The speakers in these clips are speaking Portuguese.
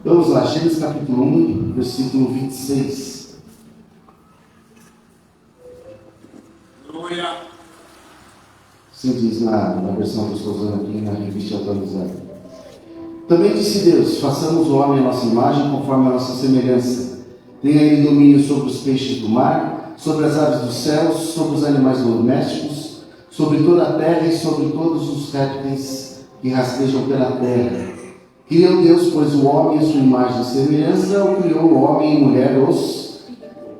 Vamos lá, Gênesis capítulo 1, versículo 26. Aleluia. Assim diz na versão que eu estou usando aqui, na revista atualizada. Também disse Deus: façamos o homem à nossa imagem, conforme a nossa semelhança. Tenha ele domínio sobre os peixes do mar, sobre as aves dos céus, sobre os animais domésticos, sobre toda a terra e sobre todos os répteis que rastejam pela terra. Criou Deus, pois, o homem à sua imagem e semelhança, o criou, homem e mulher os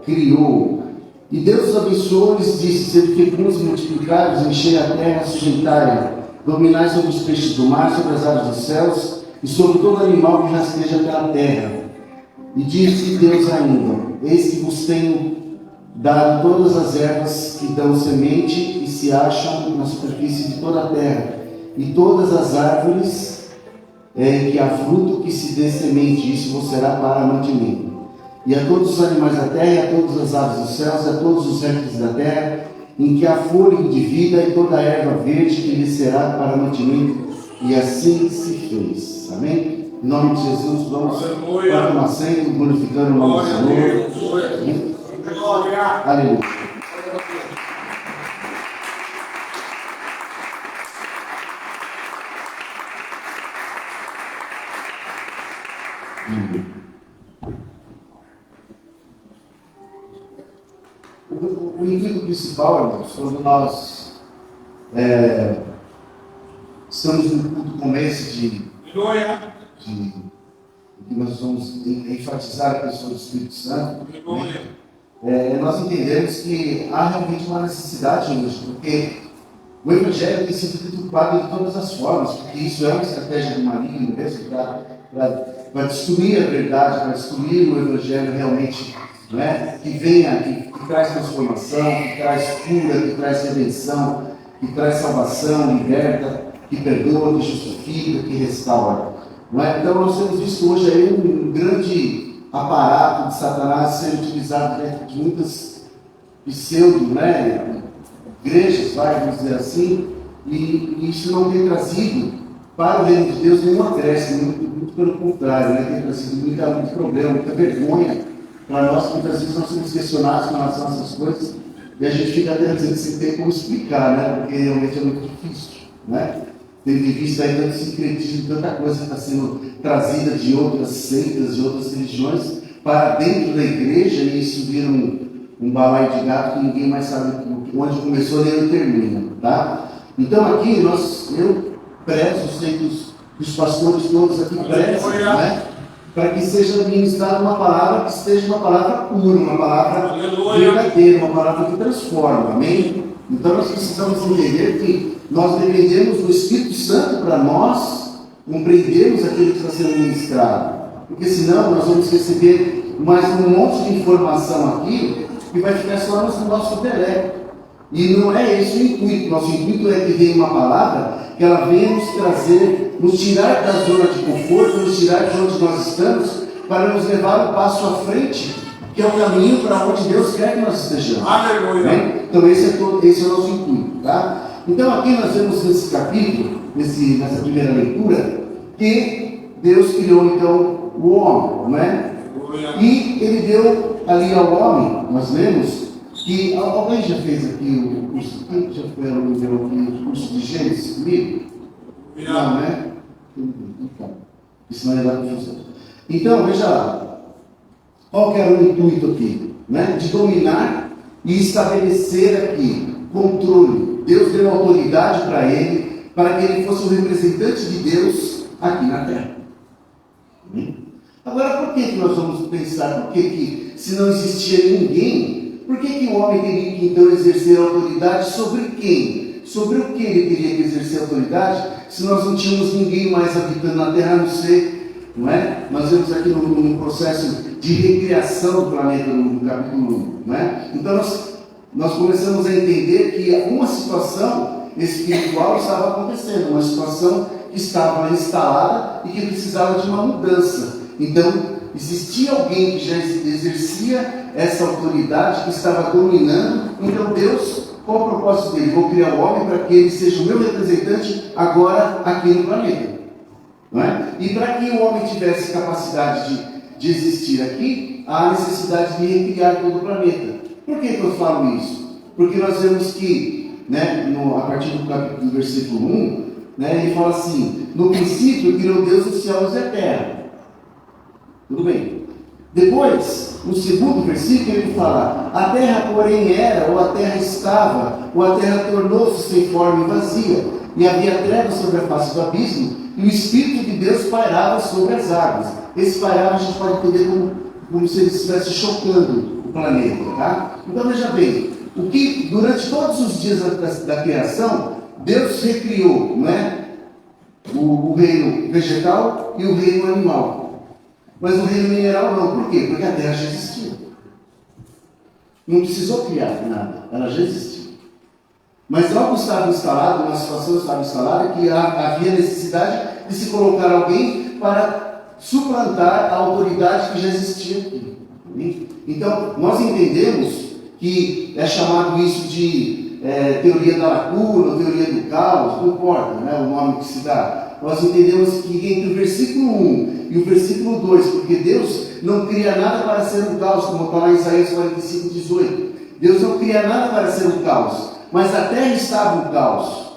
criou. E Deus os abençoou e lhes disse: sede fecundos, multiplicai-vos, enchei a terra, sujeitai-a, dominai sobre os peixes do mar, sobre as aves dos céus e sobre todo animal que rasteja pela terra. E disse Deus ainda: eis que vos tenho dado todas as ervas que dão semente e se acham na superfície de toda a terra, e todas as árvores que há fruto que se dê semente, isso vos será para mantimento. E a todos os animais da terra, e a todas as aves dos céus, e a todos os répteis da terra, em que há fôlego de vida, e toda a erva verde que lhe será para mantimento. E assim se fez. Amém? Em nome de Jesus, vamos permanecendo, glorificando o nome do Senhor. Aleluia. O intuito principal, irmãos, quando nós estamos no culto como esse que nós vamos enfatizar a pessoa do Espírito Santo, nós entendemos que há realmente uma necessidade hoje, porque o Evangelho tem sido deturpado de todas as formas, porque isso é uma estratégia do maligno mesmo, para destruir a verdade, para destruir o Evangelho realmente, que venha, que traz transformação, que traz cura, que traz redenção, que traz salvação, liberta, que perdoa, que justifica, que restaura. Então nós temos visto hoje aí um grande aparato de Satanás sendo utilizado dentro de muitas pseudo, igrejas, vamos dizer assim, e isso não tem trazido para o reino de Deus nenhum acréscimo, muito pelo contrário, tem trazido muito problema, muita vergonha para nós, que muitas vezes nós somos questionados com relação a essas coisas, e a gente fica até dizendo sem ter como explicar, porque realmente é muito difícil, Tendo em vista ainda o sincretismo de tanta coisa que está sendo trazida de outras seitas, de outras religiões, para dentro da igreja, e isso vira um balaio de gato que ninguém mais sabe onde começou nem onde termina, Então aqui eu prezo, sei que os pastores todos aqui prezam, para que seja ministrada uma palavra que esteja uma palavra pura, uma palavra verdadeira, uma palavra que transforma, amém? Então nós precisamos entender que nós dependemos do Espírito Santo para nós compreendermos aquilo que está sendo ministrado, porque senão nós vamos receber mais um monte de informação aqui que vai ficar só no nosso intelecto. E não é esse o intuito. Nosso intuito é que venha uma palavra que ela venha nos trazer, nos tirar da zona de conforto, nos tirar de onde nós estamos, para nos levar um passo à frente, que é o caminho para onde Deus quer que nós estejamos. Aleluia. Então esse é o nosso intuito, Então aqui nós vemos nesse capítulo, nessa primeira leitura, que Deus criou então o homem, E ele deu ali ao homem, nós lemos, que alguém já fez aqui o curso, quem já foi aluno aqui o curso de Gênesis comigo? Não, Então, isso não ia dar confusão. Então, veja lá, qual que era o intuito aqui? De dominar e estabelecer aqui controle. Deus deu autoridade para que ele fosse o representante de Deus aqui na terra. Agora, por que nós vamos pensar? Por que se não existia ninguém, por que o homem teria que então exercer autoridade sobre quem? Sobre o que ele teria que exercer autoridade, se nós não tínhamos ninguém mais habitando na terra, a não ser, Nós vemos aqui num processo de recriação do planeta no capítulo 1, Então nós começamos a entender que uma situação espiritual estava acontecendo, uma situação que estava instalada e que precisava de uma mudança. Então, existia alguém que já exercia essa autoridade, que estava dominando. Então Deus, qual o propósito dele? Vou criar o homem para que ele seja o meu representante agora aqui no planeta. Não é? E para que o homem tivesse capacidade de existir aqui, há necessidade de recriar todo o planeta. Por que eu falo isso? Porque nós vemos que, né, a partir do versículo 1, né, ele fala assim: no princípio criou Deus os céus e a terra. Tudo bem. Depois, no segundo versículo, ele fala: a terra, porém, era, ou a terra estava, ou a terra tornou-se sem forma e vazia, e havia trevas sobre a face do abismo, e o Espírito de Deus pairava sobre as águas. Esse pairava a gente pode entender como se ele estivesse chocando o planeta, tá? Então veja bem, o que durante todos os dias da criação, Deus recriou, não é? O reino vegetal e o reino animal. Mas o reino mineral não. Por quê? Porque a terra já existia. Não precisou criar nada, ela já existia. Mas algo estava instalado, uma situação estava instalada, que havia necessidade de se colocar alguém para suplantar a autoridade que já existia aqui. Então, nós entendemos que é chamado isso de teoria da lacuna, teoria do caos, não importa, né, o nome que se dá. Nós entendemos que entre o versículo 1 e o versículo 2, porque Deus não cria nada para ser um caos, como está lá em Isaías 45, 18. Deus não cria nada para ser um caos, mas a terra estava um caos.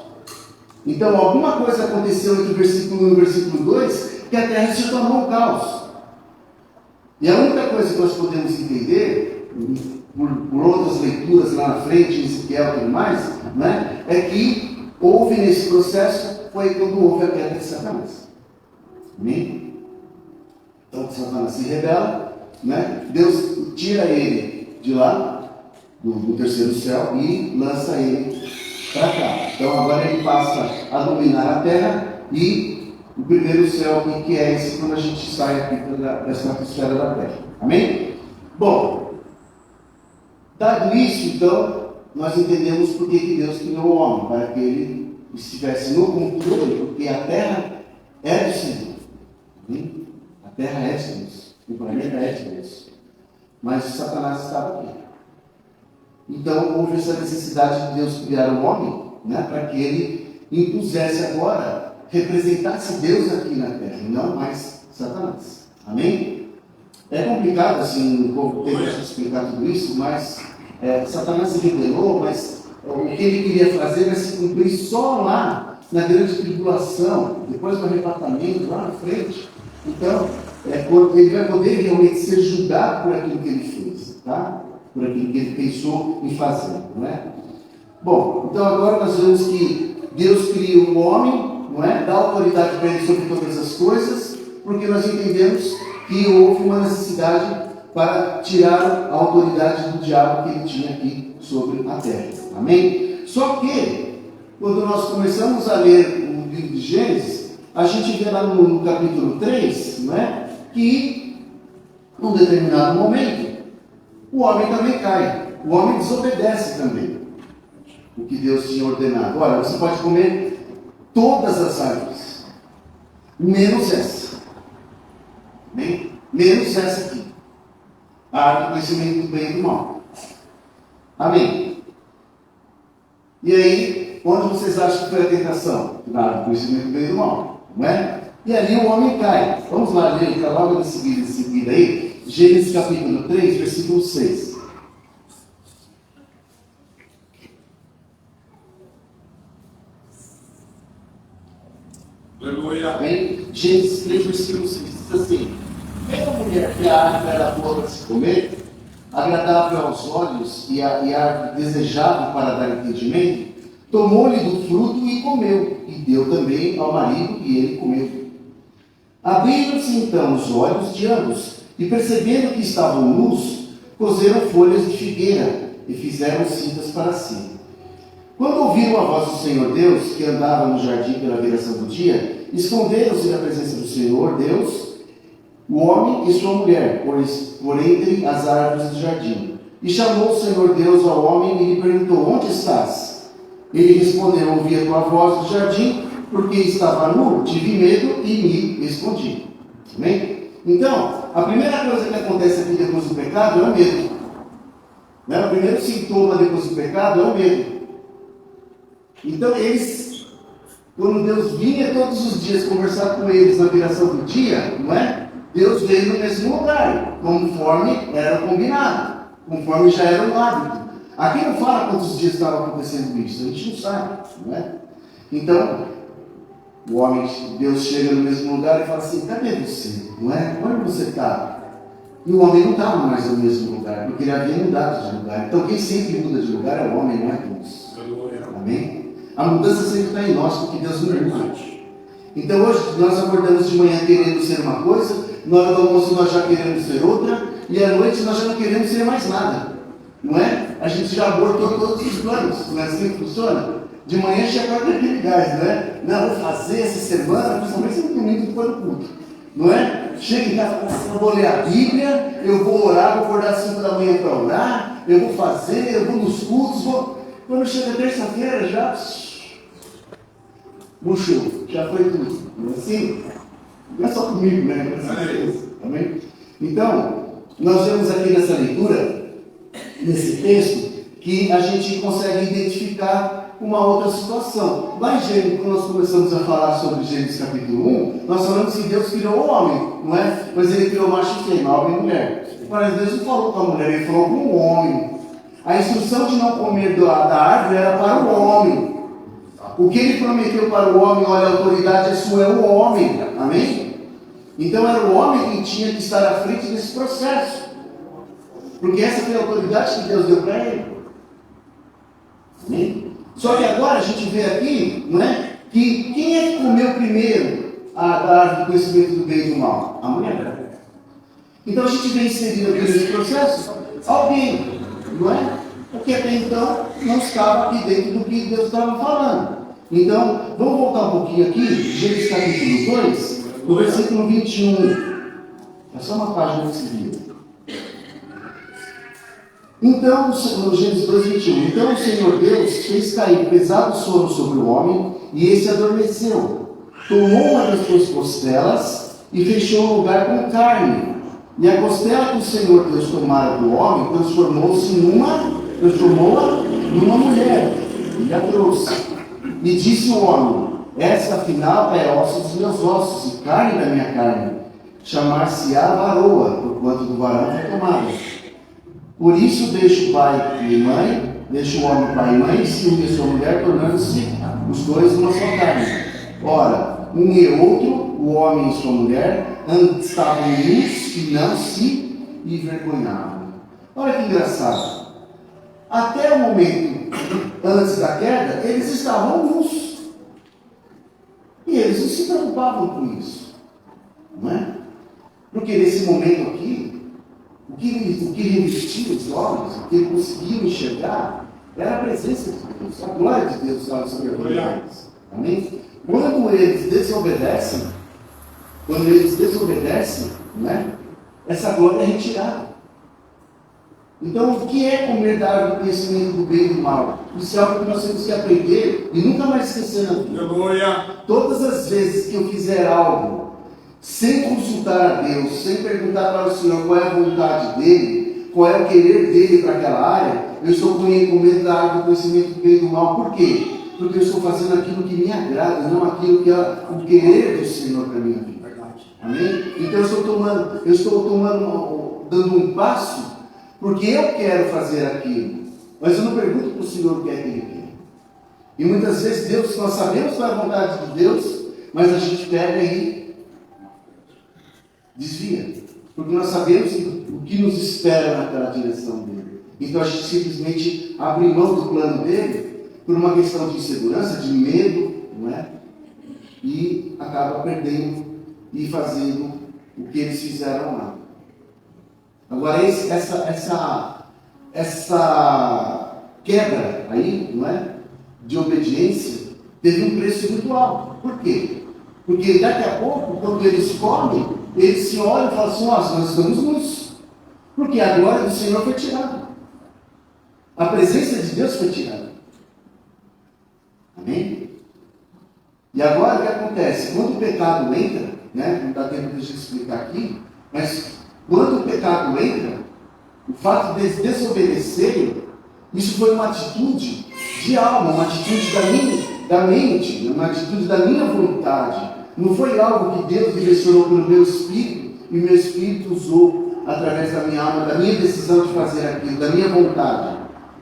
Então, alguma coisa aconteceu entre o versículo 1 e o versículo 2, que a terra se tornou um caos. E a única coisa que nós podemos entender, por outras leituras lá na frente, em Ezequiel e tudo mais, né, é que houve nesse processo, foi quando houve a queda de Satanás. Amém? Então, Satanás se rebela, né? Deus tira ele de lá, do terceiro céu, e lança ele para cá. Então, agora ele passa a dominar a terra e o primeiro céu, que é esse quando a gente sai aqui dessa atmosfera da terra. Amém? Bom, dado isso, então, nós entendemos por que Deus criou o homem, para que ele estivesse no controle, porque a terra é do Senhor. Amém? A terra é de Deus, o planeta é de Deus. Mas o Satanás estava aqui. Então, houve essa necessidade de Deus criar o homem, né, para que ele impusesse agora, representasse Deus aqui na terra, e não mais Satanás. Amém? É complicado, assim, um pouco tempo de explicar tudo isso, mas Satanás se rebelou, mas o que ele queria fazer vai se cumprir só lá, na grande tribulação, depois do arrebatamento, lá na frente. Então, ele vai poder realmente ser julgado por aquilo que ele fez, tá? Por aquilo que ele pensou em fazer, não é? Bom, então agora nós vemos que Deus cria o homem, não é? Dá autoridade para ele sobre todas as coisas, porque nós entendemos que houve uma necessidade para tirar a autoridade do diabo que ele tinha aqui sobre a terra. Amém? Só que, quando nós começamos a ler o livro de Gênesis, a gente vê lá no capítulo 3, não é? Que, num determinado momento, o homem também cai. O homem desobedece também o que Deus tinha ordenado. Olha, você pode comer todas as árvores, menos essa. Bem? Menos essa aqui. A árvore do conhecimento do bem e do mal. Amém? E aí, onde vocês acham que foi a tentação? Na árvore do conhecimento do bem e do mal. Não é? E ali o homem cai. Vamos lá ler, logo em seguida aí. Gênesis capítulo 3, versículo 6. Aleluia. Bem, Gênesis 3, versículo 6. Diz assim: vendo a mulher que a árvore era boa para se comer, agradável aos olhos e a árvore desejável para dar entendimento, tomou-lhe do fruto e comeu, e deu também ao marido, e ele comeu. Abriram-se então os olhos de ambos, e percebendo que estavam nus, cozeram folhas de figueira e fizeram cintas para si. Quando ouviram a voz do Senhor Deus, que andava no jardim pela viração do dia, esconderam-se da presença do Senhor Deus, o homem e sua mulher, por entre as árvores do jardim. E chamou o Senhor Deus ao homem e lhe perguntou: onde estás? Ele respondeu: ouvi a tua voz do jardim, porque estava nu, tive medo e me escondi. Amém? Então, a primeira coisa que acontece aqui depois do pecado é o medo. Né? O primeiro sintoma depois do pecado é o medo. Então, eles Quando Deus vinha todos os dias conversar com eles na viração do dia, não é? Deus veio no mesmo lugar, conforme era combinado, conforme já era um hábito. Aqui não fala quantos dias estava acontecendo isso, a gente não sabe, não é? Então, o homem, Deus chega no mesmo lugar e fala assim, cadê você? Não é? Onde você está? E o homem não estava mais no mesmo lugar, porque ele havia mudado de lugar. Então quem sempre muda de lugar é o homem, não é Deus. Amém? A mudança sempre está em nós, porque Deus não muda. Então hoje nós acordamos de manhã querendo ser uma coisa, na hora do almoço nós já queremos ser outra, e à noite nós já não queremos ser mais nada. Não é? A gente já abortou todos os planos, não é assim que funciona? De manhã já acorda aquele gás, não é? Não, vou fazer essa semana, principalmente se não domingo depois do culto. Não é? Chega em casa, eu vou ler a Bíblia, eu vou orar, vou acordar às 5 da manhã para orar, eu vou fazer, eu vou nos cultos, vou... Quando chega terça-feira já murchou, já foi tudo. Não é assim? Não é só comigo, né? Amém? Então, nós vemos aqui nessa leitura, nesse texto, que a gente consegue identificar uma outra situação. Lá em Gênesis, quando nós começamos a falar sobre Gênesis capítulo 1, nós falamos que Deus criou o homem, não é? Mas ele criou macho e fêmea, homem e mulher. Mas Deus não falou com a mulher, ele falou com o homem. A instrução de não comer da árvore era para o homem. O que ele prometeu para o homem, olha, a autoridade é sua, é o homem. Amém? Então era o homem que tinha que estar à frente desse processo. Porque essa foi a autoridade que Deus deu para ele. Amém? Só que agora a gente vê aqui, não é? Que quem é que comeu primeiro da árvore do conhecimento do bem e do mal? A mulher. Então a gente vem inserido aqui nesse processo alguém, não é? Porque até então não estava aqui dentro do que Deus estava falando. Então, vamos voltar um pouquinho aqui, Gênesis capítulo 2, no versículo 21. É só uma página de seguida. Então, no Gênesis 2, 21. Então o Senhor Deus fez cair pesado sono sobre o homem, e esse adormeceu. Tomou uma das suas costelas e fechou o lugar com carne. E a costela que o Senhor Deus tomara do homem transformou-a numa mulher. E a trouxe. E disse o homem: esta afinal é ossos dos meus ossos e carne da minha carne. Chamar-se-á varoa, porquanto do varão foi tomada. Por isso deixa o pai e mãe, deixa o homem pai e mãe, e se une a sua mulher, tornando-se os dois uma só carne. Ora, um e outro, o homem e sua mulher, estavam nus e não se envergonhavam. Olha que engraçado. Até o momento antes da queda, eles estavam nus. E eles não se preocupavam com isso. Não é? Porque nesse momento aqui, o que revestia os olhos, o que eles conseguiam enxergar, era a presença de Deus. A glória de Deus estava sobre a vida deles. Amém? Quando eles desobedecem, né, essa glória é retirada. Então, o que é comer da árvore do conhecimento do bem e do mal? Isso é algo que nós temos que aprender e nunca mais esquecer na vida. Todas as vezes que eu fizer algo sem consultar a Deus, sem perguntar para o Senhor qual é a vontade dEle, qual é o querer dEle para aquela área, eu estou comendo da árvore do conhecimento do bem e do mal. Por quê? Porque eu estou fazendo aquilo que me agrada, não aquilo que é o querer do Senhor para a minha vida. Amém? Então eu estou dando um passo porque eu quero fazer aquilo. Mas eu não pergunto para o Senhor o que é que Ele quer. E muitas vezes nós sabemos qual é a vontade de Deus, mas a gente pega e desvia. Porque nós sabemos o que nos espera naquela direção dele. Então a gente simplesmente abre mão do plano dele por uma questão de insegurança, de medo, não é? E acaba perdendo e fazendo o que eles fizeram lá. Agora essa quebra aí, não é? De obediência, teve um preço muito alto. Por quê? Porque daqui a pouco, quando eles comem, eles se olham e falam assim: nossa, nós estamos nus. Porque a glória do Senhor foi tirada. A presença de Deus foi tirada. Amém? E agora o que acontece? Quando o pecado entra, né? Não dá tempo de a gente explicar aqui, mas quando o pecado entra, o fato de desobedecerem, isso foi uma atitude de alma, uma atitude da mente, uma atitude da minha vontade. Não foi algo que Deus direcionou pelo meu espírito e meu espírito usou através da minha alma, da minha decisão de fazer aquilo, da minha vontade.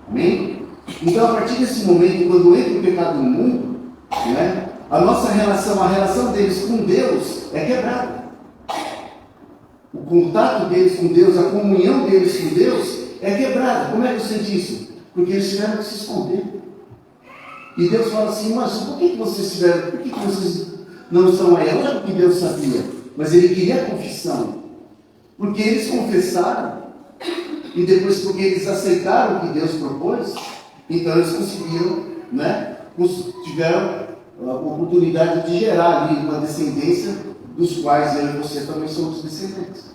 Amém? Então, a partir desse momento, quando entra o pecado no mundo, né, a nossa relação, a relação deles com Deus é quebrada. O contato deles com Deus, a comunhão deles com Deus é quebrada. Como é que eu senti isso? Porque eles tiveram que se esconder. E Deus fala assim, mas por que vocês não estão aí? Não é porque Deus sabia, mas Ele queria a confissão. Porque eles confessaram, e depois porque eles aceitaram o que Deus propôs, então eles conseguiram, né, tiveram a oportunidade de gerar ali uma descendência dos quais eu e você também somos descendentes.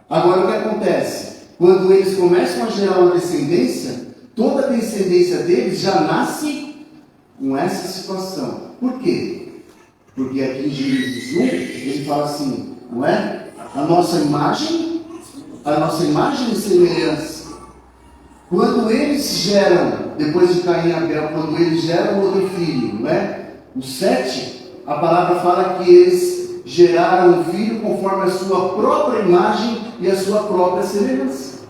Agora o que acontece? Quando eles começam a gerar uma descendência, toda a descendência deles já nasce com essa situação. Por quê? Porque aqui em Gênesis 1, ele fala assim, não é? A nossa imagem e semelhança. Quando eles geram, depois de Caim e Abel, quando eles geram outro filho, não é? O Sete, a palavra fala que eles geraram um filho conforme a sua própria imagem e a sua própria semelhança.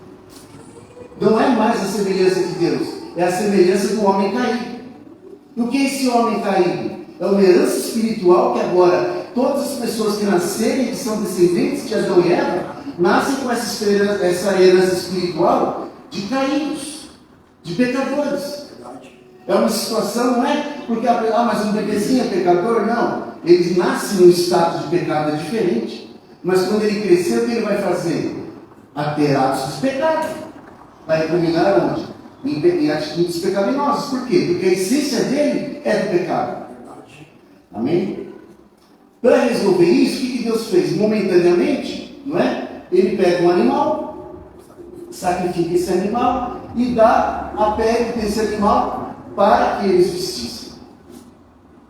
Não é mais a semelhança de Deus, é a semelhança do homem caído. O que é esse homem caído? É uma herança espiritual que agora todas as pessoas que nascerem, que são descendentes de Adão e Eva, nascem com essa herança espiritual de caídos, de pecadores. É uma situação, não é porque, mas um bebezinho é pecador? Não. Ele nasce num estado de pecado, é diferente. Mas quando ele crescer, o que ele vai fazer? A ter atos de pecado. Vai culminar onde? Em atitudes pecaminosas. Por quê? Porque a essência dele é do pecado. Amém? Para resolver isso, o que Deus fez? Momentaneamente, não é? Ele pega um animal, sacrifica esse animal e dá a pele desse animal para que eles vestissem,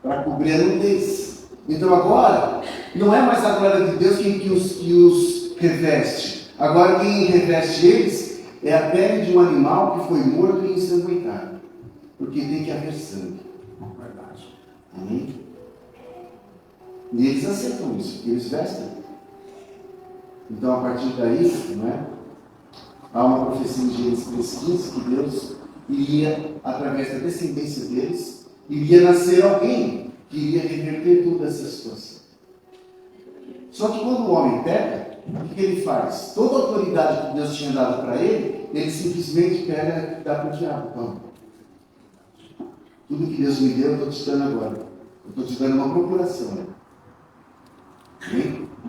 para cobrir a nudez. Então agora, não é mais a glória de Deus que os reveste. Agora quem reveste eles é a pele de um animal que foi morto e ensanguentado. Porque tem que haver sangue. Amém? E eles aceitam isso, eles vestem. Então, a partir daí, não é? Há uma profecia em Gênesis 3,15 que Deus iria, através da descendência deles, iria nascer alguém que iria reverter toda essa situação. Só que quando o homem peca, o que ele faz? Toda a autoridade que Deus tinha dado para ele, ele simplesmente pega e dá para o diabo. Então, tudo que Deus me deu, eu estou te dando agora. Eu estou te dando uma procuração. Né?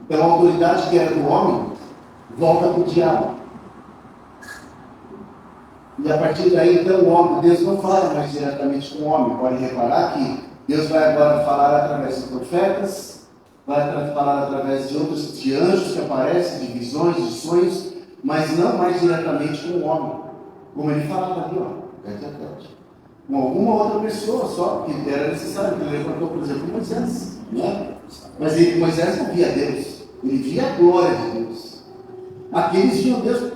Então a autoridade que era do homem volta para o diabo. E a partir daí, então, o homem, Deus não fala mais diretamente com o homem. Pode reparar que Deus vai agora falar através de profetas, vai falar através de anjos que aparecem, de visões, de sonhos, mas não mais diretamente com o homem. Como ele falava ali, tete a tete. Com alguma outra pessoa só, que era necessário. Ele levantou, por exemplo, Moisés. Né? Mas Moisés não via Deus, ele via a glória de Deus. Aqueles viam Deus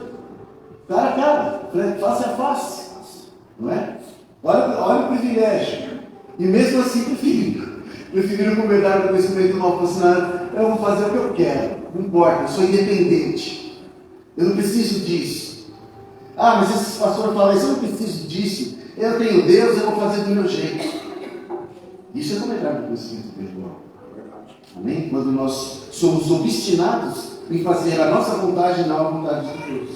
cara a cara, face a face, não é? Olha o privilégio. E mesmo assim preferiram comer do conhecimento do mal, falando, eu vou fazer o que eu quero, não importa, eu sou independente, eu não preciso disso. Ah, mas esses pastores falam isso, eu não preciso disso, eu tenho Deus, eu vou fazer do meu jeito. Isso é comer do conhecimento espiritual. Amém? Quando nós somos obstinados em fazer a nossa vontade e não a vontade de Deus.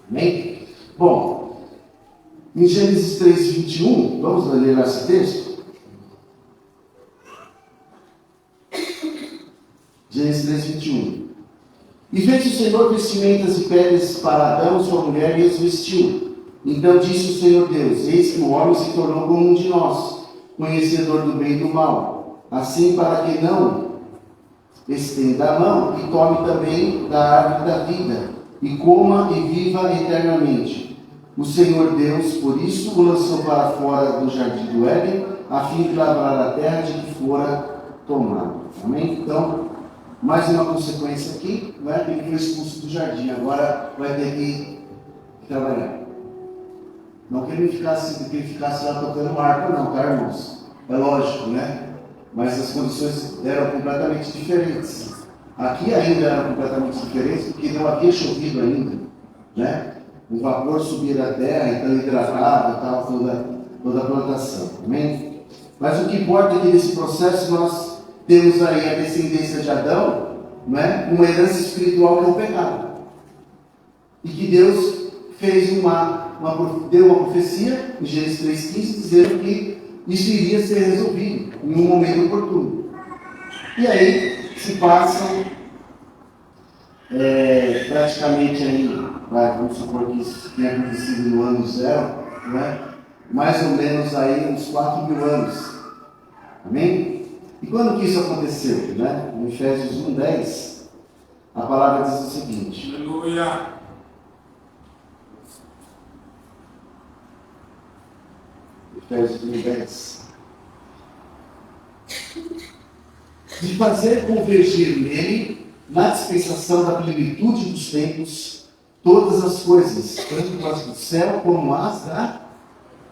Amém? Bom, em Gênesis 3:21, vamos ler esse texto? Gênesis 3:21. E fez o Senhor vestimentas e peles para Adão, sua mulher, e os vestiu. Então disse o Senhor Deus: eis que o homem se tornou como um de nós, conhecedor do bem e do mal. Assim, para que não estenda a mão e tome também da árvore da vida, e coma e viva eternamente. O Senhor Deus, por isso, o lançou para fora do jardim do Éden, a fim de lavrar a terra de que fora tomado. Amém? Então, mais uma consequência aqui, não é? Ele foi expulso do jardim, agora vai ter que trabalhar. Não que ele ficasse lá tocando harpa, não, tá, irmãos? É lógico, né? Mas as condições eram completamente diferentes. Aqui ainda eram completamente diferentes, porque não havia chovido ainda, né? O vapor subia da terra, então hidratava, tal, toda a plantação. Amém? Mas o que importa é que nesse processo nós temos aí a descendência de Adão, né? Uma herança espiritual que é o pecado. E que Deus fez deu uma profecia em Gênesis 3,15, dizendo que isso iria ser resolvido em um momento oportuno. E aí se passam praticamente aí, vamos supor que isso tenha acontecido no ano zero, né? Mais ou menos aí uns 4.000 anos. Amém? E quando que isso aconteceu? Né? Em Efésios 1:10, a palavra diz o seguinte. Aleluia. Efésios 1:10. De fazer convergir nele, na dispensação da plenitude dos tempos, todas as coisas, tanto as do céu como as da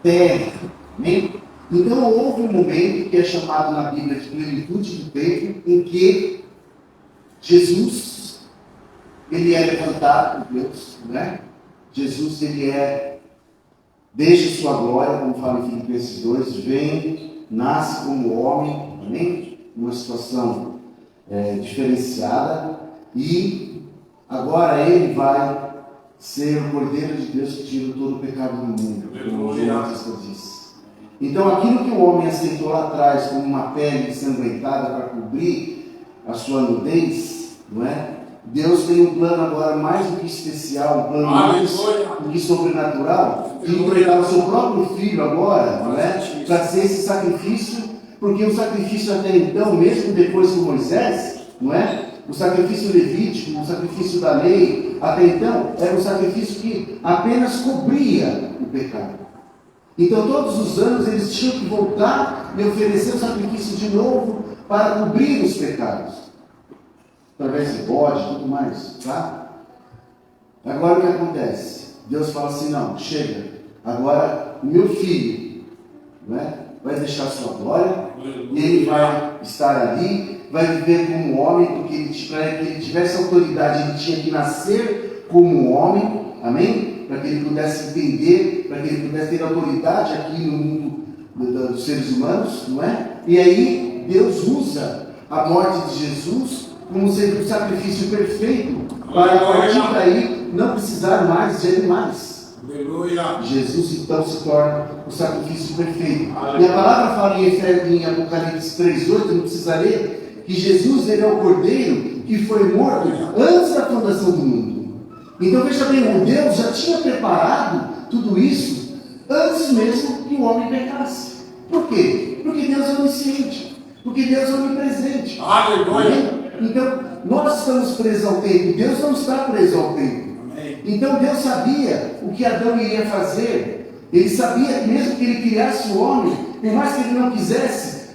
terra. Amém? Então houve um momento que é chamado na Bíblia de plenitude do tempo, em que Jesus, ele é levantado por Deus, né? Jesus, ele deixa sua glória, como fala em Filipenses 2, vem, nasce como homem, amém? Uma situação diferenciada, e agora ele vai ser o Cordeiro de Deus que tira todo o pecado do mundo, como João Batista disse. Então aquilo que o homem aceitou lá atrás como uma pele ensanguentada para cobrir a sua nudez, não é? Deus tem um plano agora mais do que especial, um plano mais do que sobrenatural, de entregar o seu próprio filho agora, não é? Para ser esse sacrifício, porque o sacrifício até então, mesmo depois de Moisés, não é? O sacrifício levítico, o sacrifício da lei, até então, era um sacrifício que apenas cobria o pecado. Então todos os anos eles tinham que voltar e oferecer o sacrifício de novo para cobrir os pecados. Através de bode e tudo mais, tá? Agora o que acontece? Deus fala assim, não, chega, agora o meu filho, né, vai deixar sua glória, e ele vai estar ali, vai viver como homem, porque para que ele tivesse autoridade, ele tinha que nascer como homem, amém? Para que ele pudesse entender, para que ele pudesse ter autoridade aqui no mundo dos seres humanos, não é? E aí Deus usa a morte de Jesus como sendo um sacrifício perfeito, para a partir daí não precisar mais de animais. Aleluia. Jesus então se torna o sacrifício perfeito. Aleluia. E a palavra fala em Apocalipse 3:8, não precisa ler, que Jesus ele é o Cordeiro que foi morto antes da fundação do mundo. Então veja bem, o Deus já tinha preparado tudo isso antes mesmo que o homem pecasse. Por quê? Porque Deus é onisciente, porque Deus é onipresente. Aleluia. Então, nós estamos presos ao tempo, Deus não está preso ao tempo. Então, Deus sabia o que Adão iria fazer. Ele sabia que mesmo que ele criasse o homem, por mais que ele não quisesse,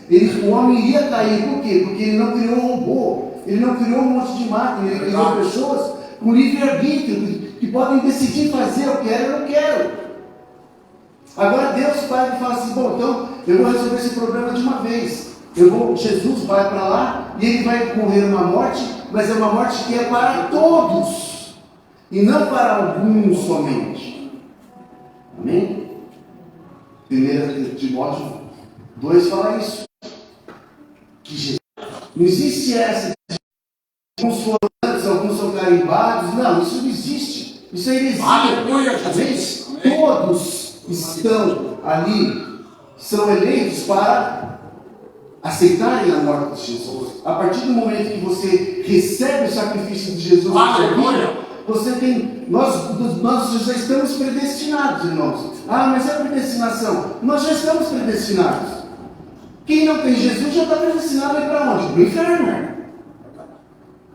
o homem iria cair. Por quê? Porque ele não criou um robô, ele não criou um monte de máquina, ele criou pessoas com livre-arbítrio, que podem decidir fazer, eu quero ou não quero. Agora Deus Pai fala assim, bom, então eu vou resolver esse problema de uma vez. Jesus vai para lá e ele vai morrer uma morte, mas é uma morte que é para todos e não para alguns somente. Amém? 1 Timóteo 2 fala isso. Que Jesus, não existe essa de consolantes, alguns são carimbados. Não, isso não existe. Isso é heresia. Aleluia, Jesus. Todos estão ali, são eleitos para aceitarem a morte de Jesus. A partir do momento que você recebe o sacrifício de Jesus na sua vida, você tem, nós já estamos predestinados, irmãos. Ah, mas é predestinação. Nós já estamos predestinados. Quem não tem Jesus já está predestinado a ir para onde? Para o inferno.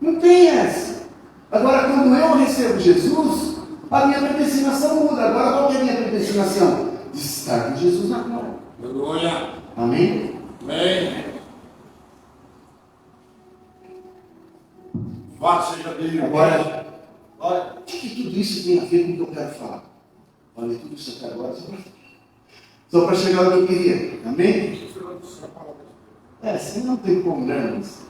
Não tem essa. Agora, quando eu recebo Jesus, a minha predestinação muda. Agora, qual que é a minha predestinação? De estar com Jesus na glória. Aleluia. Amém? Amém. Seja Deus. Agora, olha, o que tudo isso tem a ver com o que eu quero falar? Falei tudo isso até agora, só para chegar onde eu queria. Amém? Assim não tem como, né, irmãos?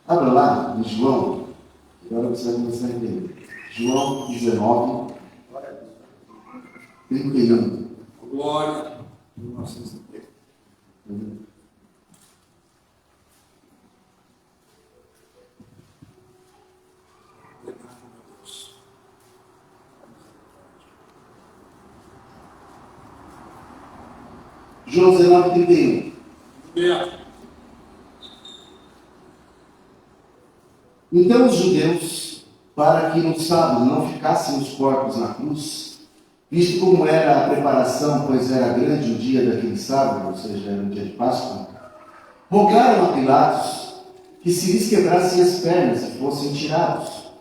Abra lá em João. Agora você vai começar a entender. João 19, 31. Glória. João 19, 31. Então os judeus, para que no sábado não ficassem os corpos na cruz, visto como era a preparação, pois era grande o dia daquele sábado, ou seja, era o dia de Páscoa, rogaram a Pilatos que se lhes quebrassem as pernas e fossem tirados.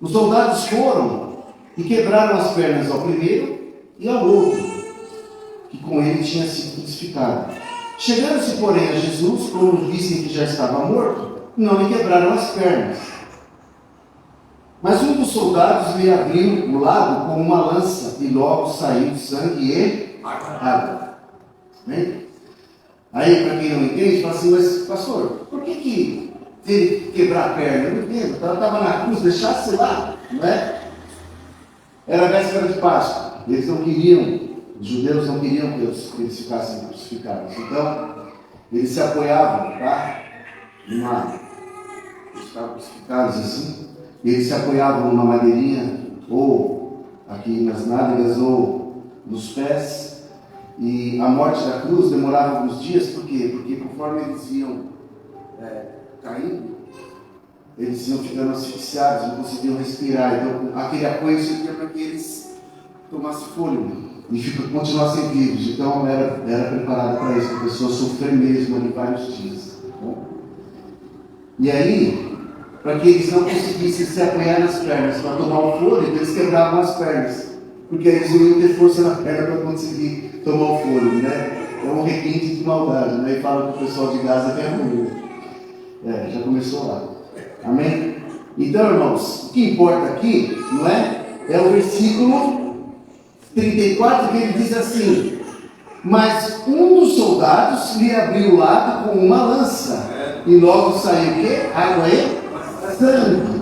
Os soldados foram e quebraram as pernas ao primeiro e ao outro, que com ele tinha sido crucificado. Chegando-se, porém, a Jesus, como vissem que já estava morto, não lhe quebraram as pernas. Mas um dos soldados lhe abriu o lado com uma lança, e logo saiu sangue e água. Bem? Aí, para quem não entende, fala assim, mas pastor, por que teve que quebrar a perna? Eu não entendo, ela estava na cruz, deixasse lá, não é? Era a véspera de Páscoa, eles não queriam, os judeus não queriam que eles ficassem crucificados, então eles se apoiavam, tá? Eles ficavam crucificados assim, e eles se apoiavam numa madeirinha, ou aqui nas nádegas, ou nos pés, e a morte da cruz demorava alguns dias, por quê? Porque conforme eles iam caindo, eles iam ficando asfixiados, não conseguiam respirar, então aquele apoio servia para que eles tomassem fôlego e continuassem vivos, então era preparado para isso, para a pessoa sofrer mesmo ali vários dias. Tá? E aí, para que eles não conseguissem se apoiar nas pernas para tomar o fôlego, eles quebravam as pernas, porque eles não iam ter força na perna para conseguir tomar o fôlego, né? É um requinte de maldade, né? E fala para o pessoal de Gaza que é ruim. Já começou lá. Amém? Então, irmãos, o que importa aqui, não é? É o versículo 34, que ele diz assim: mas um dos soldados lhe abriu o lado com uma lança, e logo saiu o quê? Água e sangue.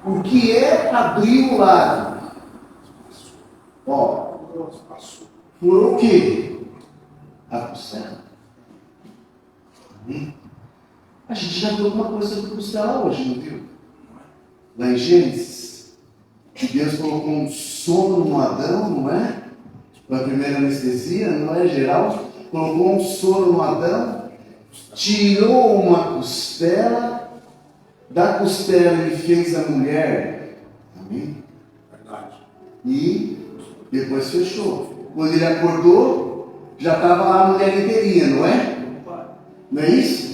O que é abrir o lado? Ó, furou o quê? A costela. Amém? A gente já viu alguma coisa sobre costela hoje, não viu? Lá em Gênesis, Deus colocou um sono no Adão, não é? Foi a primeira anestesia, não é geral? Colocou um sono no Adão, tirou uma costela, da costela ele fez a mulher, amém? Verdade. E depois fechou. Quando ele acordou, já estava lá a mulher inteirinha, não é? Não é isso?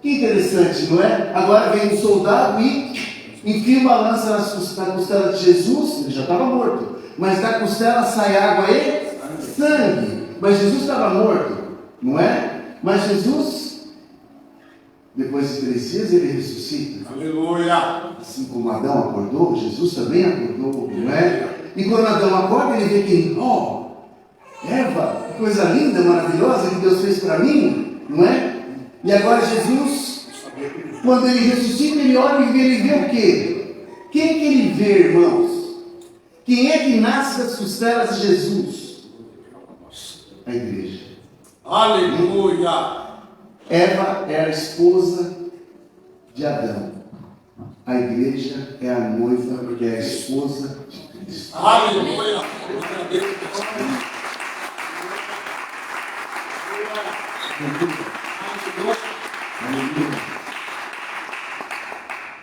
Que interessante, não é? Agora vem um soldado e enfia uma lança na costela de Jesus, ele já estava morto, mas da costela sai água e sangue. Mas Jesus estava morto, não é? Mas Jesus, depois de 3 dias, ele ressuscita. Aleluia. Assim como Adão acordou, Jesus também acordou, não é? E quando Adão acorda, ele vê que, Eva, que coisa linda, maravilhosa que Deus fez para mim, não é? E agora Jesus, quando ele ressuscita, ele olha e ele vê o quê? Quem que ele vê, irmãos? Quem é que nasce das costelas de Jesus? A igreja. Aleluia. Eva é a esposa de Adão. A igreja é a noiva, porque é a esposa de Cristo. Aleluia.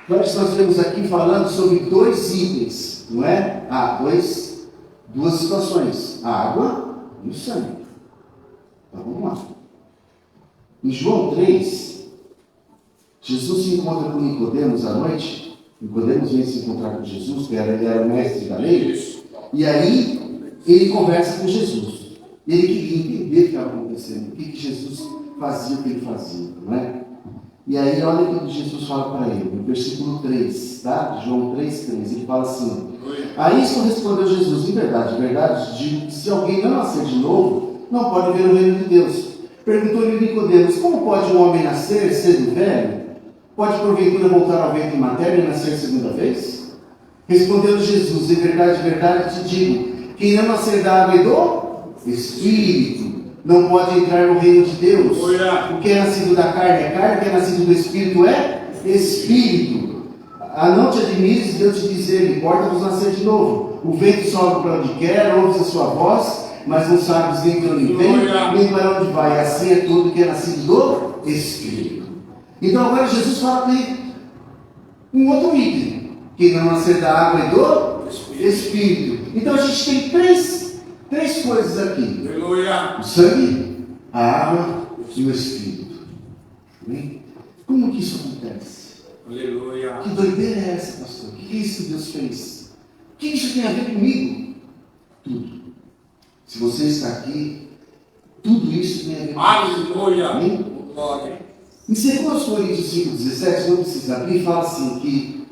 Nós vemos aqui falando sobre 2 itens, não é? Duas situações, a água e o sangue. Então vamos lá. Em João 3, Jesus se encontra com Nicodemos à noite. Nicodemos vem se encontrar com Jesus, que ele era o mestre da lei. E aí ele conversa com Jesus. Ele queria entender o que estava acontecendo, o que Jesus fazia, o que ele fazia, não é? E aí, olha o que Jesus fala para ele, no versículo 3, tá? João 3, ele fala assim: a isso respondeu Jesus: em verdade, digo que se alguém não nascer de novo, não pode ver o reino de Deus. Perguntou-lhe Nicodemos: como pode um homem nascer, sendo velho? Pode porventura voltar ao ventre materno e nascer segunda vez? Respondeu Jesus: em verdade te digo, quem não nascer da água e do Espírito não pode entrar no reino de Deus. O que é nascido da carne é carne, o que é nascido do Espírito é Espírito. Não te admires de eu te dizer, importa-vos nascer de novo. O vento sobe para onde quer, ouves a sua voz, mas não sabes nem de onde vem, nem para onde vai. Assim é tudo que é nascido do Espírito. Então agora Jesus fala de um outro item: quem não nascer da água e do Espírito. Então a gente tem três coisas aqui: o sangue, a água e o Espírito. Amém? Como que isso acontece? Aleluia. Que doideira é essa, pastor? O que é isso que Deus fez? O que isso tem a ver comigo? Tudo. Se você está aqui, tudo isso tem a ver comigo. Aleluia. Amém? Glória. Em 2 Coríntios 5,17, não precisa abrir, fala assim que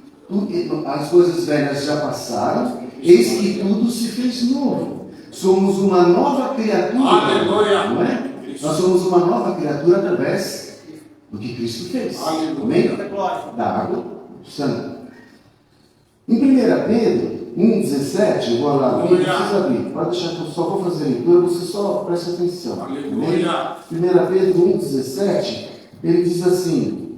as coisas velhas já passaram, eis que tudo se fez novo. Somos uma nova criatura. Aleluia. Não é? Nós somos uma nova criatura através do que Cristo fez. Aleluia. Amém? Da água, do sangue. Em 1 Pedro 1,17, eu vou lá, não precisa abrir, pode deixar que eu só vou fazer a leitura, você só preste atenção. Aleluia. 1 Pedro 1,17, ele diz assim: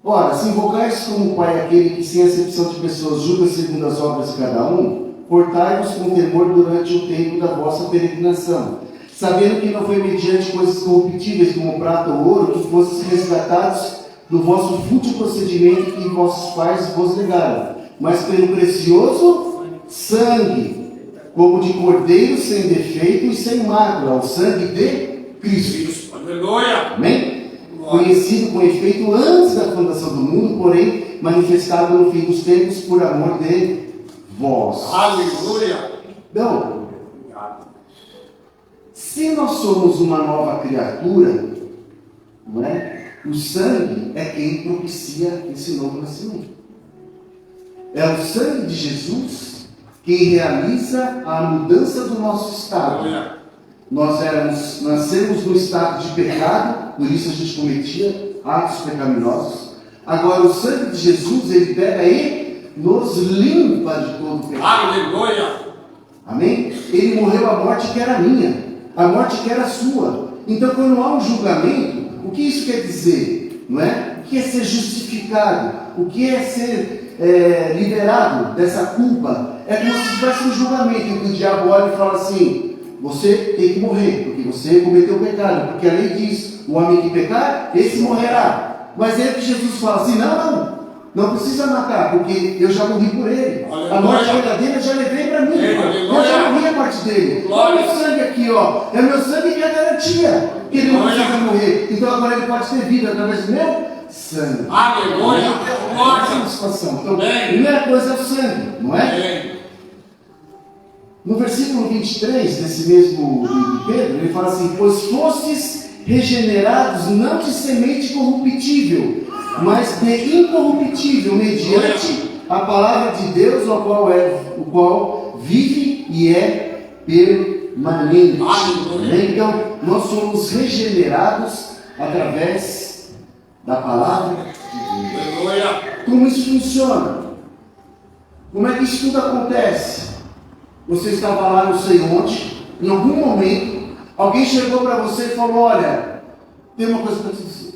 ora, se invocais como Pai aquele que sem acepção de pessoas julga segundo as obras de cada um, portai-vos com temor durante o tempo da vossa peregrinação, sabendo que não foi mediante coisas corruptíveis como prata ou ouro que fostes resgatados do vosso fútil procedimento que vossos pais vos legaram, mas pelo precioso sangue, como de cordeiro sem defeito e sem mácula, o sangue de Cristo. Aleluia. Amém? Conhecido com efeito antes da fundação do mundo, porém manifestado no fim dos tempos por amor de vós. Aleluia. Então, se nós somos uma nova criatura, não é? O sangue é quem propicia esse novo nascimento. É o sangue de Jesus quem realiza a mudança do nosso estado. Aleluia. Nós nascemos no estado de pecado, por isso a gente cometia atos pecaminosos. Agora o sangue de Jesus, ele pega e nos limpa de todo pecado. Aleluia. Amém? Ele morreu a morte que era minha, a morte que era sua. Então quando há um julgamento, o que isso quer dizer? Não é? O que é ser justificado? O que é ser liberado dessa culpa? É como se tivesse um julgamento em que o diabo olha e fala assim: você tem que morrer, porque você cometeu pecado, porque a lei diz, o homem que pecar, esse morrerá. Mas é que Jesus fala assim: não precisa matar, porque eu já morri por ele. Aleluia. A morte verdadeira eu já levei para mim. Eu já morri a morte dele. Olha o meu sangue aqui, ó. É o meu sangue que é a garantia que ele não precisa morrer. Então agora ele pode ter vida através do meu sangue. Aleluia. Essa é a situação. Então, a primeira coisa é o sangue, não é? Amém. No versículo 23 desse mesmo de Pedro, ele fala assim: pois fostes regenerados não de semente corruptível, mas de incorruptível, mediante a palavra de Deus, o qual vive e é permanente. Então, nós somos regenerados através da palavra de Deus. Aleluia. Como isso funciona? Como é que isso tudo acontece? Você estava lá não sei onde, em algum momento, alguém chegou para você e falou: olha, tem uma coisa para te dizer.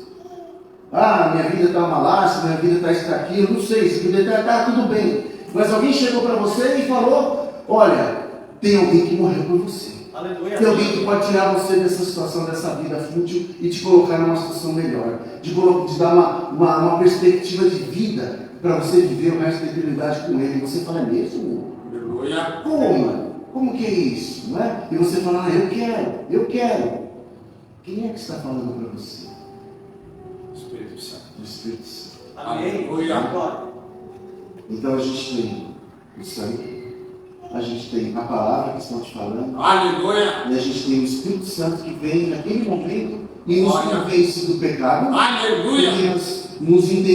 Minha vida está uma lástima, minha vida está isso, está aquilo, não sei, se puder está tudo bem. Mas alguém chegou para você e falou: olha, tem alguém que morreu por você. Aleluia. Tem alguém que pode tirar você dessa situação, dessa vida fútil e te colocar numa situação melhor. De dar uma perspectiva de vida para você viver o resto da eternidade com ele. E você fala: é mesmo? Aleluia. Como que é isso? Não é? E você fala: eu quero. Quem é que está falando para você? Espírito Santo. O Espírito Santo. Aleluia. Então a gente tem o sangue, a gente tem a palavra que estão te falando, Aleluia. e a gente tem o Espírito Santo que vem naquele momento e nos convence do pecado. Aleluia. Porque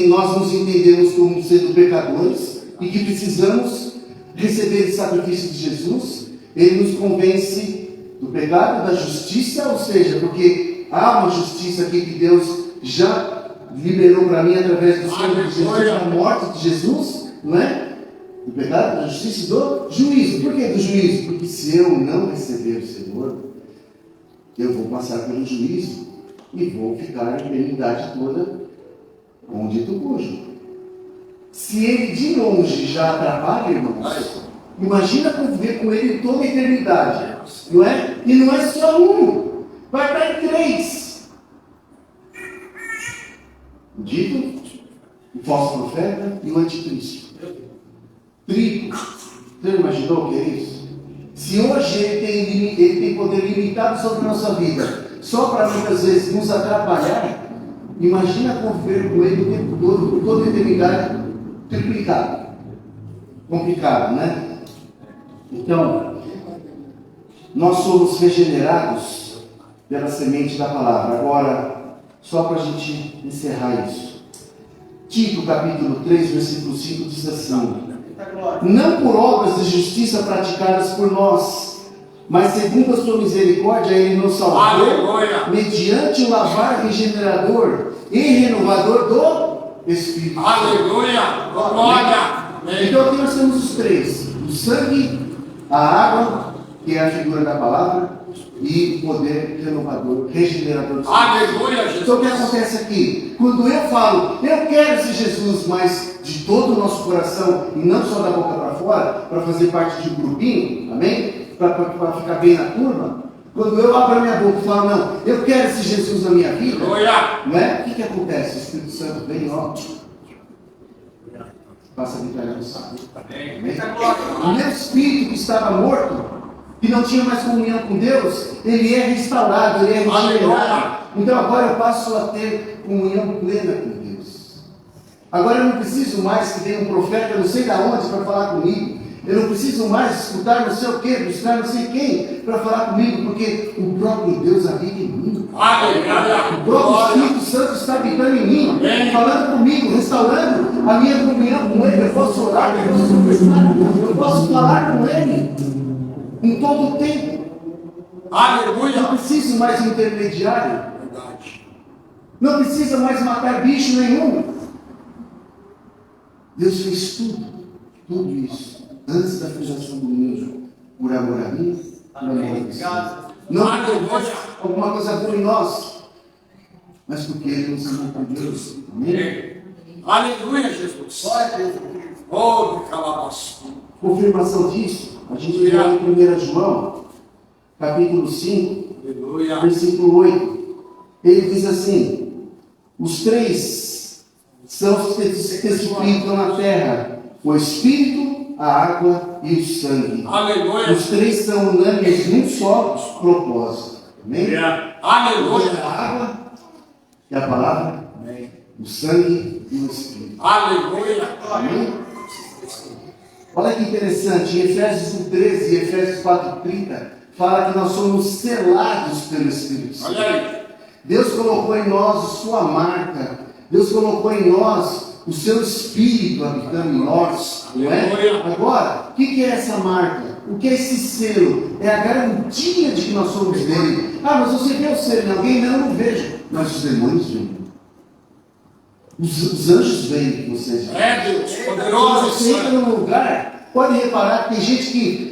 nós nos entendemos como sendo pecadores e que precisamos receber o sacrifício de Jesus. Ele nos convence do pecado, da justiça, ou seja, porque há uma justiça aqui que Deus já liberou para mim através do sangue de Jesus, da morte de Jesus, não é? Do pecado, da justiça e do juízo. Por que do juízo? Porque se eu não receber o Senhor, eu vou passar pelo juízo e vou ficar a eternidade toda com o dito cujo. Se ele de longe já atrapalha, irmãos, imagina conviver com ele toda a eternidade, não é? E não é só um, vai estar em 3. O dito, o falso profeta e o anticristo. Triplo. Você imaginou o que é isso? Se hoje ele tem poder limitado sobre a nossa vida, só para muitas vezes nos atrapalhar, imagina conviver com ele o tempo todo, por toda a eternidade, triplicado. Complicado, né? Então, nós somos regenerados pela semente da palavra. Agora, só para a gente encerrar isso. Tito, capítulo 3, versículo 5, diz assim: não por obras de justiça praticadas por nós, mas segundo a sua misericórdia, Ele nos salvou, Aleluia. mediante o lavar regenerador e renovador do Espírito. Aleluia. Glória. Então aqui nós temos os 3: o sangue, a água, que é a figura da palavra, e o poder renovador, regenerador do Espírito. Aleluia, Então o que Jesus. acontece aqui? Quando eu falo, eu quero ser Jesus, mas de todo o nosso coração, e não só da boca para fora, para fazer parte de um grupinho, amém? Para ficar bem na turma. Quando eu abro a minha boca e falo, não, eu quero esse Jesus na minha vida, Aleluia. não é? O que acontece? O Espírito Santo vem, ó, passa a vitória no saco. O meu espírito que estava morto, que não tinha mais comunhão com Deus, ele é restaurado, ele é regenerado. Então agora eu passo a ter comunhão plena com Deus. Agora eu não preciso mais que venha um profeta não sei de onde para falar comigo. Eu não preciso mais escutar não sei o que, buscar não sei quem para falar comigo, porque o próprio Deus habita em mim. Aleluia. O próprio Espírito Santo está habitando em mim, Amém. falando comigo, restaurando a minha comunhão com Ele. Eu posso orar, eu posso conversar, eu posso falar com Ele em todo o tempo. Não Aleluia. preciso mais de intermediário. Verdade. Não precisa mais matar bicho nenhum. Deus fez tudo isso, antes da fundação do mundo, por amor a mim, por amor a você. Não porque alguma coisa boa em nós, mas porque Ele nos amou por Deus. Amém? Aleluia, Jesus. Oh, calabas. Confirmação disso, a gente vê lá em 1 João, capítulo 5, Aleluia. versículo 8. Ele diz assim: os 3 são os que testificam na terra: o Espírito, a água e o sangue. Aleluia. Os 3 são unânimes num só propósito. Amém? Aleluia. A água e a palavra, o sangue e o Espírito. Aleluia. Amém? Olha que interessante, em Efésios 1,13 e Efésios 4,30 fala que nós somos selados pelo Espírito Santo. Olha aí. Deus colocou em nós a sua marca, Deus colocou em nós o seu Espírito habitando em nós, não é? Agora, o que é essa marca? O que é esse selo? É a garantia de que nós somos dele. Ah, mas você vê o selo em alguém? Não, eu não vejo. Mas os demônios veem. Os anjos veem que você já. É, Deus. Se Poderoso. você entra num lugar, pode reparar que tem gente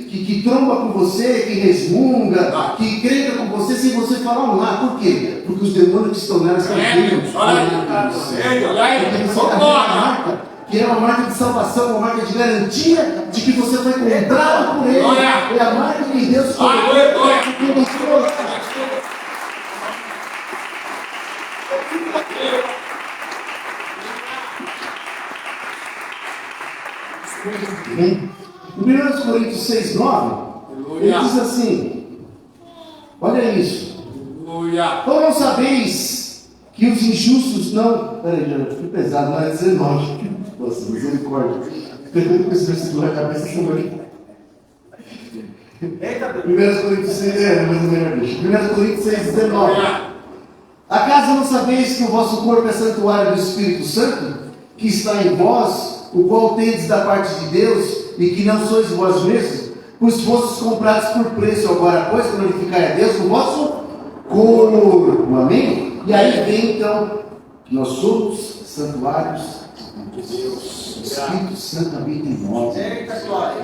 que tromba com você, que resmunga, que encrenca com você sem você falar um lá. Por quê? Porque os demônios que estão nela estão É, vendo. Deus. Olha aí. Olha aí. Porque você tem uma marca, que é uma marca de salvação, uma marca de garantia de que você foi comprado por Ele. Glória. É a marca que Deus colocou. Aleluia. Que mostrou. Em 1 Coríntios 6,9, ele diz assim: olha isso. Aleluia. Ou não sabeis que os injustos não. Peraí, já fui pesado, não é 19. Nossa, misericórdia. Perdendo com esse versículo na cabeça também. 1 Coríntios 6, mais ou menos. 1 Coríntios 6,19. Acaso não sabeis que o vosso corpo é santuário do Espírito Santo, que está em vós, o qual tendes da parte de Deus, e que não sois vós mesmos, pois fostes comprados por preço? Agora, pois, glorificai a Deus no vosso corpo. Amém? E aí vem então, que nós somos santuários de Deus. O Espírito Santo habita em nós.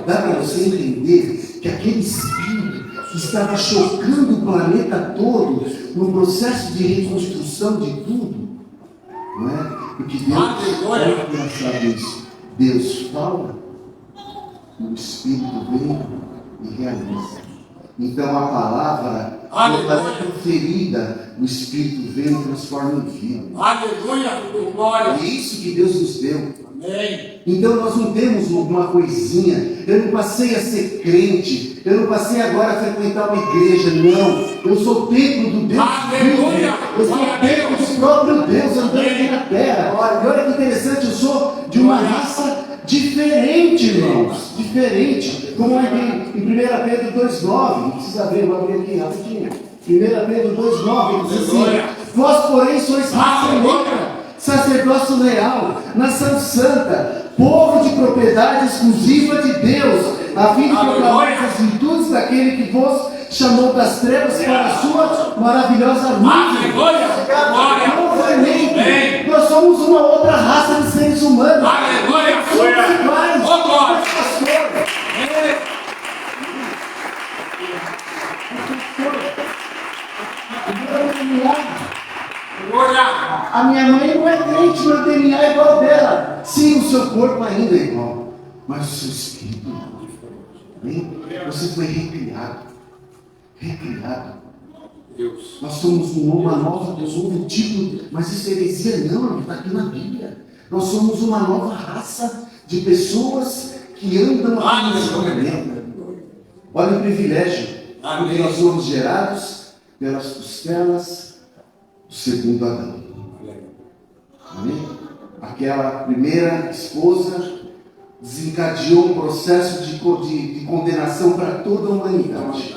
Dá para você entender que aquele Espírito que estava chocando o planeta todo no processo de reconstrução de tudo, não é? Porque Deus, olha que engraçado isso, Deus fala, o Espírito vem e realiza. Então a palavra, quando ela é proferida, o Espírito vem e transforma em vida. Aleluia, glória. É isso que Deus nos deu. Amém. Então nós não temos uma coisinha. Eu não passei a ser crente. Eu não passei agora a frequentar uma igreja. Não. Eu sou templo do Deus. Aleluia. Eu sou templo do próprio Deus andando aqui na terra. Olha que interessante. Eu sou de uma raça diferente, irmãos. Diferente. Como é em 1 Pedro 2,9. Não precisa abrir, vou abrir aqui rapidinho. 1 Pedro 2,9 diz assim: vós, porém, sois raça eleita, sacerdócio leal, nação santa, povo de propriedade exclusiva de Deus, a fim de proclamar as virtudes daquele que vos chamou das trevas para a sua maravilhosa luz. Povo eleito, nós somos uma outra raça de seres humanos. Aleluia. Somos iguais. Glória. A minha mãe não é crente, meu DNA é igual dela. Sim, o seu corpo ainda é igual, mas o seu espírito não. Amém? Você foi recriado. Recriado. Deus. Nós somos uma nova pessoa, um tipo, mas isso é heresia não, está aqui na Bíblia. Nós somos uma nova raça de pessoas que andam aqui nesse planeta. Olha o privilégio, porque nós somos gerados pelas costelas do segundo Adão. Amém? Aquela primeira esposa desencadeou um processo de condenação para toda a humanidade.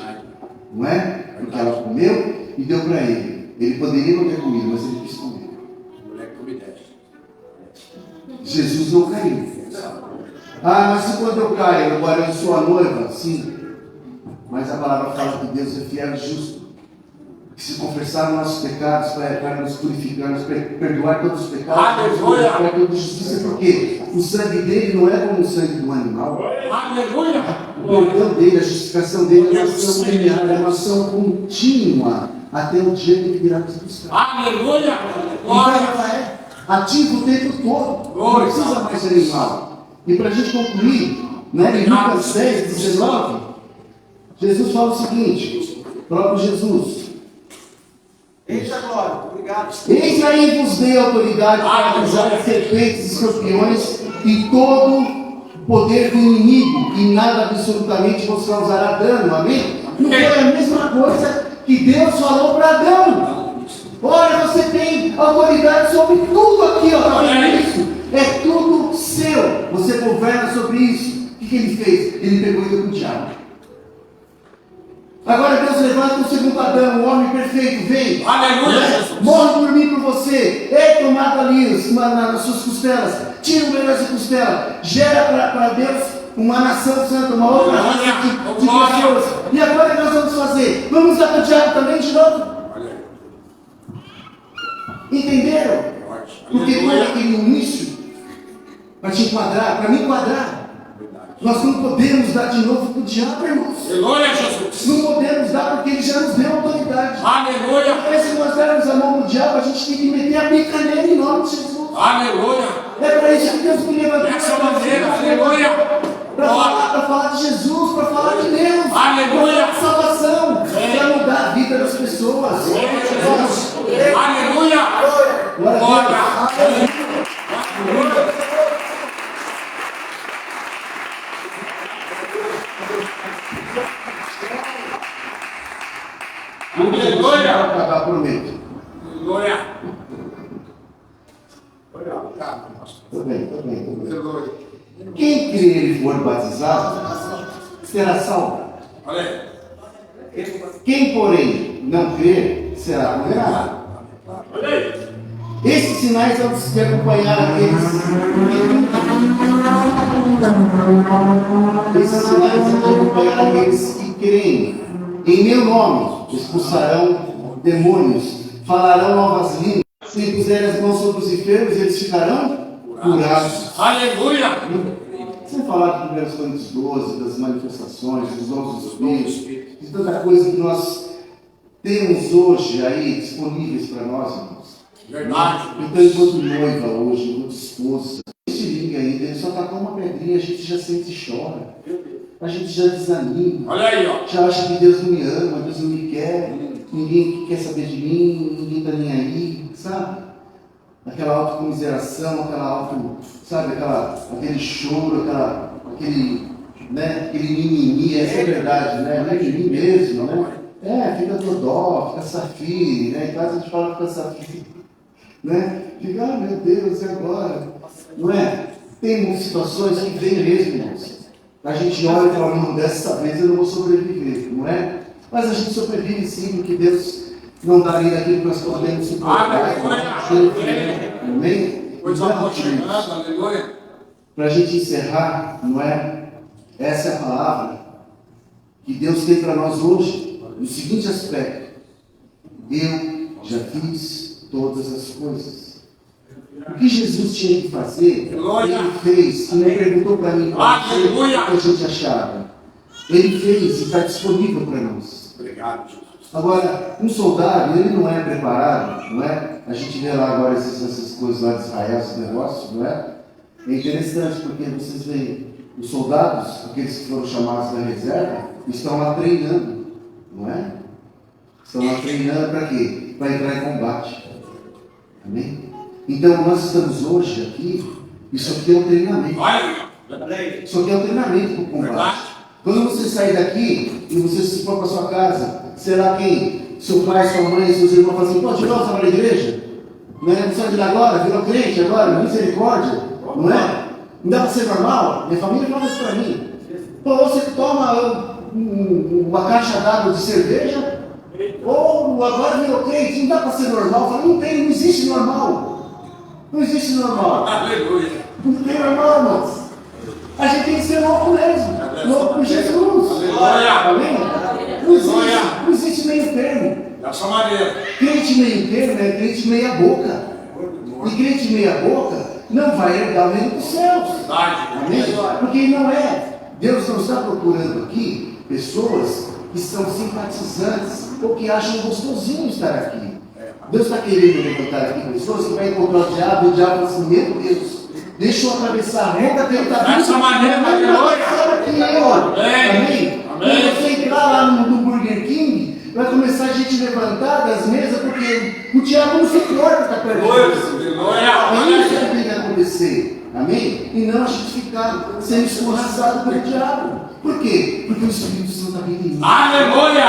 Não é? Porque ela comeu e deu para ele. Ele poderia não ter comido, mas ele quis comer. Jesus não caiu. Ah, mas e quando eu caio? Agora eu sou a noiva? Sim. Mas a palavra fala que Deus é fiel e justo. Que se confessar nossos pecados, para nos purificar, nos perdoar todos os pecados, para toda justiça, porque o sangue dele não é como o sangue do animal. Aleluia. O perdão dele, a justificação dele é uma ação linear, é uma ação contínua, até o dia que ele virá nos buscar. Aleluia. Então ela é ativa o tempo todo, não precisa mais ser animal. E para a gente concluir, né, em Lucas 10, 19, Jesus fala o seguinte, próprio Jesus: Eita glória, obrigado. eis aí vos dei autoridade para pisar serpentes e escorpiões e todo o poder do inimigo, e nada absolutamente vos causará dano. Amém? Não foi a mesma coisa que Deus falou para Adão? Olha, você tem autoridade sobre tudo aqui, ó, tá vendo isso? É tudo seu. Você governa sobre isso. O que ele fez? Ele pegou e deu para o diabo. Agora Deus levanta o segundo Adão, o homem perfeito, vem. Aleluia, Jesus. Morre por mim, por você. Ei, tomada ali nas suas costelas. Tira o meio dessa costela. Gera para Deus uma nação santa, uma outra raça de pessoas. E agora o que nós vamos fazer? Vamos dar para o diabo também de novo? Entenderam? Porque quando aquele início, para te enquadrar, para me enquadrar, nós não podemos dar de novo para o diabo, irmãos. Aleluia, Jesus. Não podemos dar porque ele já nos deu autoridade. Aleluia. Mas se nós dermos a mão no diabo, a gente tem que meter a pica nele em nome de Jesus. Aleluia. É para isso que Deus me levantou. Dessa maneira, aleluia. Para falar de Jesus, para falar de Deus. Aleluia. Para falar de salvação. Para mudar a vida das pessoas. Aleluia. Glória a Deus. Aleluia. Aleluia. Acabar, prometo. Aleluia. Tô bem. Quem crer e for batizado será salvo. Olha. Quem, porém, não crer será condenado. sinais hão de acompanhar aqueles. Esses sinais hão de acompanhar aqueles que creem. Em meu nome expulsarão demônios, falarão novas línguas. Se puserem as mãos sobre os enfermos, eles ficarão curados. Aleluia. Sem falar de 1 Coríntios 12, das manifestações, dos dons do Espírito, de tanta coisa que nós temos hoje aí disponíveis para nós, irmãos. Verdade. Então, enquanto noiva hoje, enquanto esposa, esse liga ainda, ele só tacou uma pedrinha, a gente já sente e chora. A gente já desanima. Olha aí, ó. Já acha que Deus não me ama, Deus não me quer, ninguém quer saber de mim, ninguém está nem aí, sabe? Aquela autocomiseração, aquele choro, aquele mimimi, essa é a verdade, né? Mimimi mesmo, né? Fica dodó, fica safiri, né? Em casa a gente fala fica safiri, né? Fica, meu Deus, e agora? Não é? Tem situações que vem mesmo, irmãos. A gente olha e fala, não, dessa vez eu não vou sobreviver, não é? Mas a gente sobrevive sim, porque Deus não dá nem daquilo que nós podemos suportar. Amém? Aleluia. Para a gente encerrar, não é? Essa é a palavra que Deus tem para nós hoje, no seguinte aspecto: eu já fiz todas as coisas. O que Jesus tinha que fazer, Ele fez. E não perguntou para mim o que a gente achava. Ele fez e está disponível para nós. Obrigado, Jesus. Agora, um soldado, ele não é preparado, não é? A gente vê lá agora essas coisas lá de Israel, esses negócios, não é? É interessante porque vocês veem, os soldados, aqueles que foram chamados da reserva, estão lá treinando, não é? Estão lá treinando para quê? Para entrar em combate. Amém? Então, nós estamos hoje aqui, isso aqui é um treinamento. Isso aqui é um treinamento para o combate. Quando você sair daqui e você se for para sua casa, será quem? Seu pai, sua mãe, seus irmãos falam assim, pô, de novo, você vai na igreja? Não é? Não sai de lá agora, virou crente agora, misericórdia, não é? Não dá para ser normal? Minha família fala isso para mim. Pô, você toma uma caixa d'água de cerveja, ou agora virou crente, não dá para ser normal? Eu falo, não existe normal. Não existe normal. Aleluia. Não tem normal, irmãos. A gente tem que ser novo mesmo. Novo por Jesus. Amém? Não existe meio termo. Dessa maneira. Crente meio termo é crente meia boca. E crente meia boca não vai herdar o reino dos céus. Amém? Porque não é. Deus não está procurando aqui pessoas que são simpatizantes ou que acham gostosinho estar aqui. Deus está querendo levantar aqui pessoas que vai encontrar o diabo e o diabo fala assim, meu Deus, deixa eu atravessar a reta, tentar dessa maneira, aqui, amém? Quando você entrar lá no Burger King, vai começar a gente levantar das mesas, porque o diabo não se importa estar perto de você. É isso que tem que acontecer, amém? E não a gente ficar sendo escorraçado pelo diabo. Por quê? Porque o Espírito Santo habita em mim. Aleluia!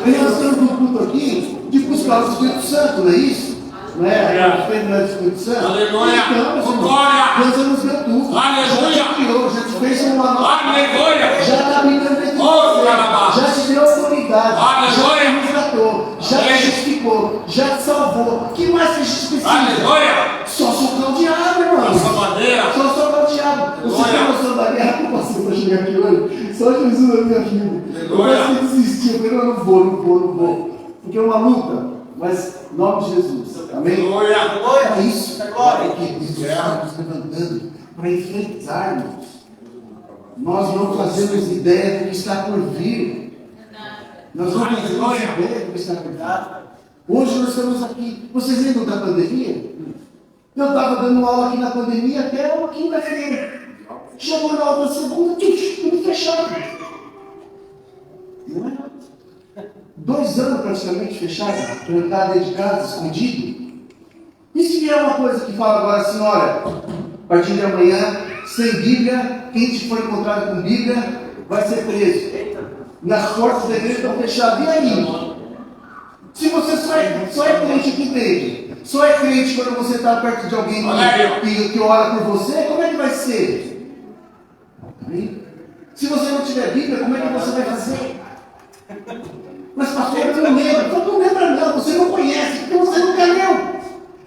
E nós estamos no culto aqui de buscar o Espírito Santo, não é isso? Não é? A fé não é do Espírito Santo? Aleluia! Então, Glória! Deus nos deu tudo. Aleluia! Já te criou, já te fez uma nova. Aleluia! Já está habitando dentro de você. Já te deu autoridade. Aleluia! Já te resgatou. Já te justificou. Já te salvou. O que mais que a gente precisa? Aleluia! Só socar o diabo, irmão. Dessa maneira. Só socar o diabo. Você tem noção da guerra que eu passei para chegar aqui hoje? Só Jesus na minha vida. Eu quase que desisti. Eu falei, não vou. Porque é uma luta. Mas, em nome de Jesus. Amém? Glória! É isso. É que Deus está nos levantando para enfrentarmos. Nós não fazemos ideia do que está por vir. Nós não fazemos ideia do que está por vir. Hoje nós estamos aqui. Vocês lembram da pandemia? Eu estava dando aula aqui na pandemia até uma quinta-feira. Chegou na outra segunda, tudo fechado. Não é? 2 anos praticamente fechado, trancado dentro de casa, escondido. E se vier uma coisa que fala agora assim, olha, a partir de amanhã, sem Bíblia, quem te for encontrado com Bíblia vai ser preso. Nas portas da igreja estão fechadas. E aí? Se você só é crente aqui dentro, só é crente quando você está perto de alguém que ora por você, como é que vai ser? Amém? Se você não tiver Bíblia, como é que você vai fazer? Mas pastor, eu não lembro. Não lembra não, você não conhece, porque você nunca leu.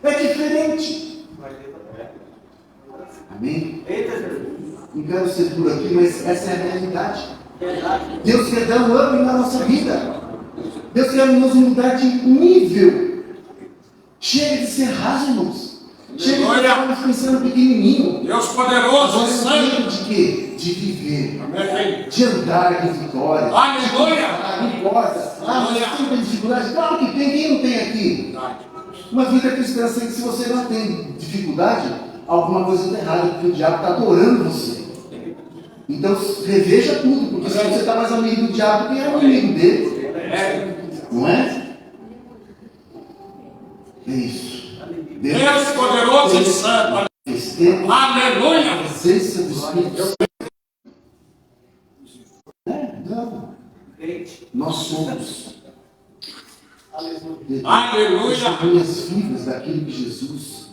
É diferente. Amém? Eita, Jesus. Não quero ser duro aqui, mas essa é a realidade. Verdade. Deus quer dar um up na nossa vida. Deus quer nos mudar de nível. Chega de ser raso, irmãos. Chega de estarmos pensando pequenininho. Deus poderoso, Agora é santo. tempo de quê? De viver. Amém. De andar em vitória. Aleluia. Não importa. Mas quem tem dificuldade? Claro que tem. Quem não tem aqui? Uma vida cristã, se você não tem dificuldade, alguma coisa está errada, porque o diabo está adorando você. Então reveja tudo, porque se você está mais amigo do diabo, quem é o amigo dele? Não é? É isso. Deus poderoso e santo. Temos a Aleluia. presença do Espírito Santo. Não. Crente. Nós somos Aleluia. testemunhas vivas daquilo que Jesus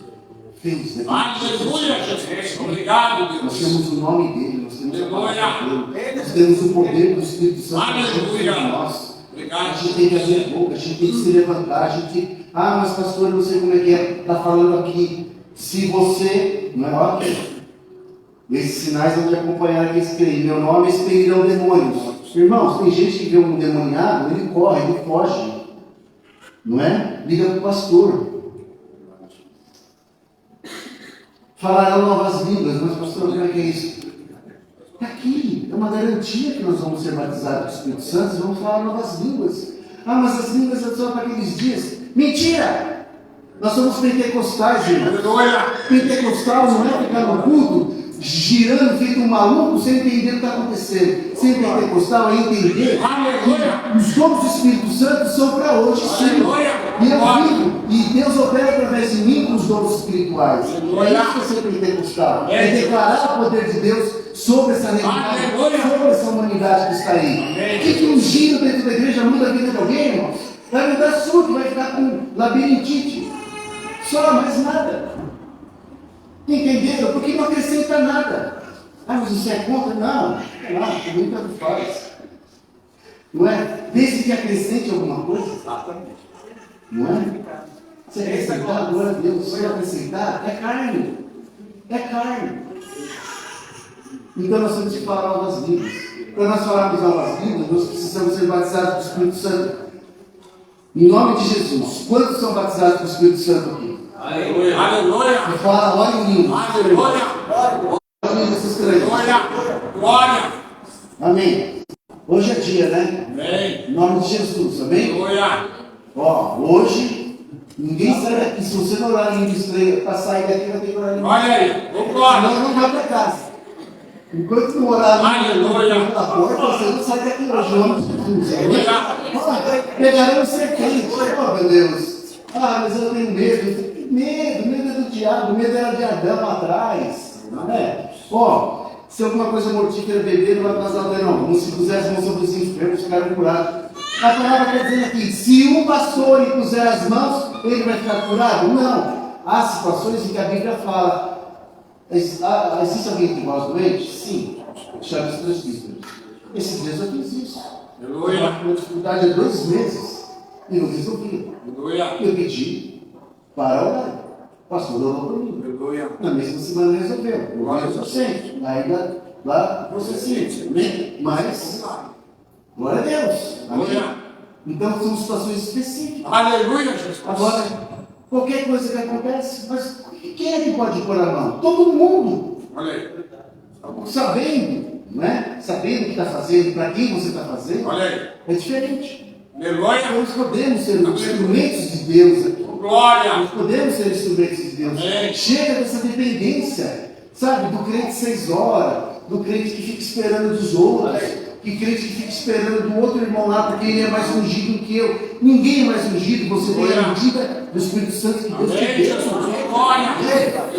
fez. Aleluia, Jesus. Obrigado, Nós Deus. temos o nome dele, nós temos a palavra Aleluia. dele, nós temos o poder do Espírito Santo Aleluia. em nós. A Obrigado. gente tem que abrir a boca, a gente tem que se levantar, a gente. Ah, mas pastor, eu não sei como é que é, está falando aqui. Se você, não é óbvio, esses sinais vão te acompanhar aqui escrever. Meu nome expelirão demônios. Irmãos, tem gente que vê um demoniado, ele corre, ele foge. Não é? Liga para o pastor. Falarão novas línguas, mas pastor, como é que é isso? É aqui, é uma garantia que nós vamos ser batizados do Espírito Santo e vamos falar novas línguas. Ah, mas as línguas são só para aqueles dias. Mentira! Nós somos pentecostais, irmão. Aleluia. Pentecostal não é ficar no culto, girando, feito um maluco, sem entender o que está acontecendo. Ser pentecostal é entender que os dons do Espírito Santo são para hoje, sim. E eu vivo, e Deus opera através de mim com os dons espirituais. É isso que é ser pentecostal. É declarar o poder de Deus sobre essa realidade, sobre essa humanidade que está aí. O que um giro dentro da igreja muda a vida de alguém, irmão? Vai mudar a sua, que vai ficar com labirintite. Só, mais nada. Entenderam? Porque não acrescenta nada. Ah, mas você é contra? Não, sei lá, também tanto faz. Não é? Desde que acrescente alguma coisa. Não é? Se acrescentar, glória a Deus. Se acrescentar, é carne. É carne. Então nós temos que falar novas línguas. Para nós falarmos novas línguas, nós precisamos ser batizados do Espírito Santo. Em nome de Jesus. Quantos são batizados do Espírito Santo aqui? Aleluia. Aleluia. Eu falo, olha em língua. Aleluia. Olha em esses três. Glória. Glória. Amém. Hoje é dia, né? Amém. Em nome de Jesus, amém? Aleluia. Ó, hoje, ninguém sai daqui. Se você não orar em língua estranha, para sair daqui vai ter que orar em língua. Olha aí. Glória. Senão não vai para casa. Enquanto não orar Aleluia. na porta, você não sai daqui hoje. Aleluia. Pegarão o serpente. Oh, meu Deus. Ah, mas eu tenho medo. Medo é do diabo. Medo era de Adão lá atrás. Não é? Ó, se alguma coisa mortífera beber, não vai passar o não. Não se puser as mãos sobre os enfermos, ficarão curados. A palavra está dizendo aqui, se um pastor lhe puser as mãos, ele vai ficar curado? Não. Há situações em que a Bíblia fala, existe alguém entre vós doente? Sim. Chama os presbíteros. Esses dias eu fiz isso. Aleluia. A dificuldade é 2 meses e não resolvi. Aleluia. Eu pedi para orar. O pastor orou por mim. Aleluia. Na mesma semana resolveu. Eu sou sempre. Ainda lá processinho. Mas, glória a Deus. Amém? Então são situações específicas. Aleluia, Jesus. Agora, qualquer coisa que acontece, mas quem é que pode pôr a mão? Todo mundo. Olha aí. Sabendo, não é? Sabendo o que está fazendo, para quem você está fazendo, Olha aí. é diferente. Aleluia. Nós podemos ser instrumentos de Deus aqui. Glória. Nós podemos ser instrumentos de Deus. Amém. Chega dessa dependência, sabe? Do crente 6 horas, do crente que fica esperando dos outros, que crente que fica esperando do outro irmão lá, porque ele é mais ungido do que eu. Ninguém é mais ungido, você tem a medida do Espírito Santo que Deus te Amém, deu. Jesus. Glória.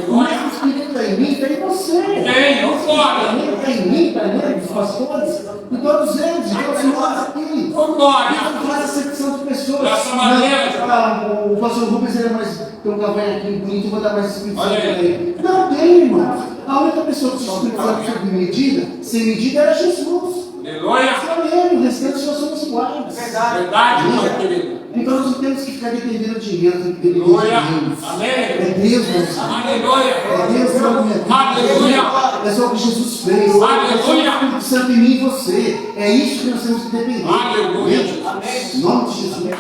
O mesmo Espírito está em mim, está em você. Amém. Glória. Está em mim, está nele, dos pastores, e todos eles, Deus não faz aqui. Glória. Deus não faz acepção de pessoas. Dessa maneira. Não, o pastor Rubens ele é mais, tem um cavanhaquinho bonito, vou dar mais Espírito Santo Olha para aí. ele. Não tem, irmão. A única pessoa que se Espírito Santo sob medida, sem medida, era Jesus. Aleluia. Só ele, o restante nós somos iguais. Verdade. Verdade, meu querido. Então nós não temos que ficar dependendo de dinheiro, temos que depender Aleluia. de Deus. Amém. É Deus, meu Senhor. Aleluia. É Deus na minha vida. Aleluia. É só o que Jesus fez. Aleluia. É só o Espírito Santo em mim e você. É isso que nós temos que depender. Aleluia. Em nome de Jesus. Amém.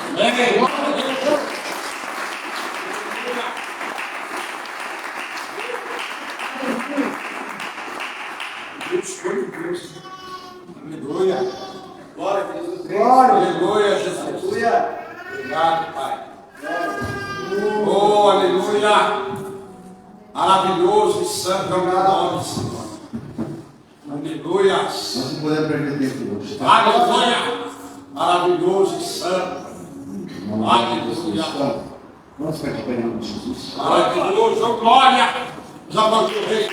Deus foi Deus. Aleluia. Glória a Jesus. Aleluia, Jesus. Aleluia. Obrigado, Pai. Oh, aleluia. Maravilhoso e santo é o meu nome, Senhor. Aleluia. Nós não podemos perder tempo hoje. Tá? Aleluia. Maravilhoso e santo. Em nome de Jesus. Então, vamos ficar aqui em nome de Jesus. Maravilhoso, oh, glória. Já voltou o rei.